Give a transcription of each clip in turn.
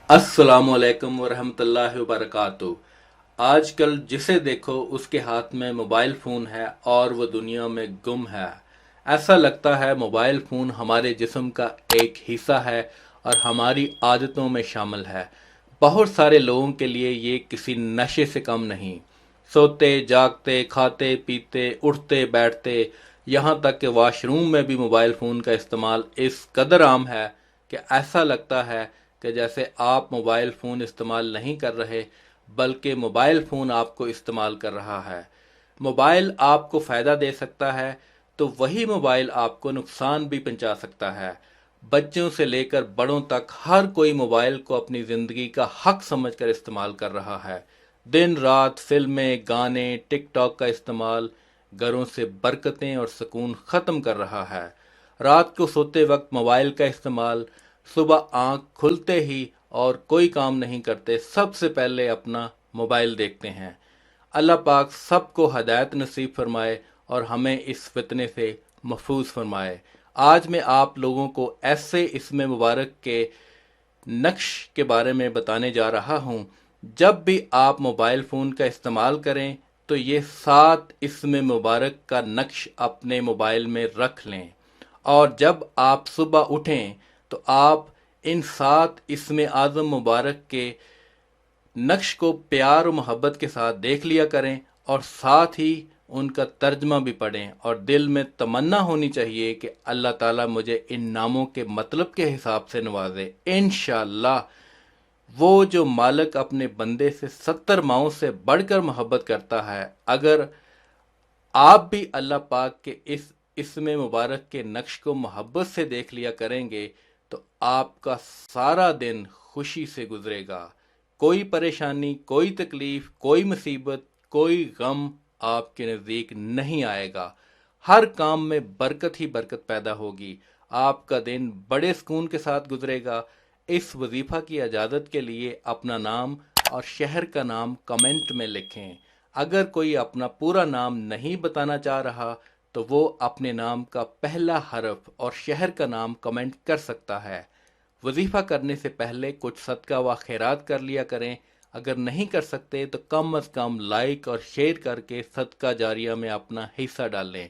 अस्सलाम वालेकुम वरहमतुल्लाहि वबरकातु। आजकल जिसे देखो उसके हाथ में मोबाइल फ़ोन है और वो दुनिया में गुम है। ऐसा लगता है मोबाइल फ़ोन हमारे जिस्म का एक हिस्सा है और हमारी आदतों में शामिल है। बहुत सारे लोगों के लिए ये किसी नशे से कम नहीं। सोते जागते खाते पीते उठते बैठते यहाँ तक कि वॉशरूम में भी मोबाइल फ़ोन का इस्तेमाल इस कदर आम है कि ऐसा लगता है कि जैसे आप मोबाइल फ़ोन इस्तेमाल नहीं कर रहे बल्कि मोबाइल फ़ोन आपको इस्तेमाल कर रहा है। मोबाइल आपको फ़ायदा दे सकता है तो वही मोबाइल आपको नुकसान भी पहुंचा सकता है। बच्चों से लेकर बड़ों तक हर कोई मोबाइल को अपनी ज़िंदगी का हक समझकर इस्तेमाल कर रहा है। दिन रात फिल्में गाने टिकटॉक का इस्तेमाल घरों से बरकतें और सुकून ख़त्म कर रहा है। रात को सोते वक्त मोबाइल का इस्तेमाल, सुबह आंख खुलते ही और कोई काम नहीं करते सबसे पहले अपना मोबाइल देखते हैं। अल्लाह पाक सबको हदायत नसीब फरमाए और हमें इस फितने से महफूज फरमाए। आज मैं आप लोगों को ऐसे इसमें मुबारक के नक्श के बारे में बताने जा रहा हूँ। जब भी आप मोबाइल फ़ोन का इस्तेमाल करें तो ये 7 इसमें मुबारक का नक्श अपने मोबाइल में रख लें और जब आप सुबह उठें तो आप इन 7 इसमें आज़म मुबारक के नक्श को प्यार और मोहब्बत के साथ देख लिया करें और साथ ही उनका तर्जमा भी पढ़ें और दिल में तमन्ना होनी चाहिए कि अल्लाह ताला मुझे इन नामों के मतलब के हिसाब से नवाजे। इंशाअल्लाह वो जो मालिक अपने बंदे से 70 माओं से बढ़कर मोहब्बत करता है, अगर आप भी अल्लाह पाक के इस इसमें मुबारक के नक्श को मोहब्बत से देख लिया करेंगे तो आपका सारा दिन खुशी से गुजरेगा। कोई परेशानी, कोई तकलीफ, कोई मुसीबत, कोई गम आपके नज़दीक नहीं आएगा। हर काम में बरकत ही बरकत पैदा होगी। आपका दिन बड़े सुकून के साथ गुजरेगा। इस वजीफ़ा की इजाज़त के लिए अपना नाम और शहर का नाम कमेंट में लिखें। अगर कोई अपना पूरा नाम नहीं बताना चाह रहा तो वो अपने नाम का पहला हरफ और शहर का नाम कमेंट कर सकता है। वजीफ़ा करने से पहले कुछ सदका व खैरात कर लिया करें। अगर नहीं कर सकते तो कम अज़ कम लाइक और शेयर करके सदका जारिया में अपना हिस्सा डालें।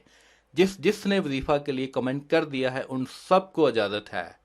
जिसने वजीफ़ा के लिए कमेंट कर दिया है उन सबको इजाज़त है।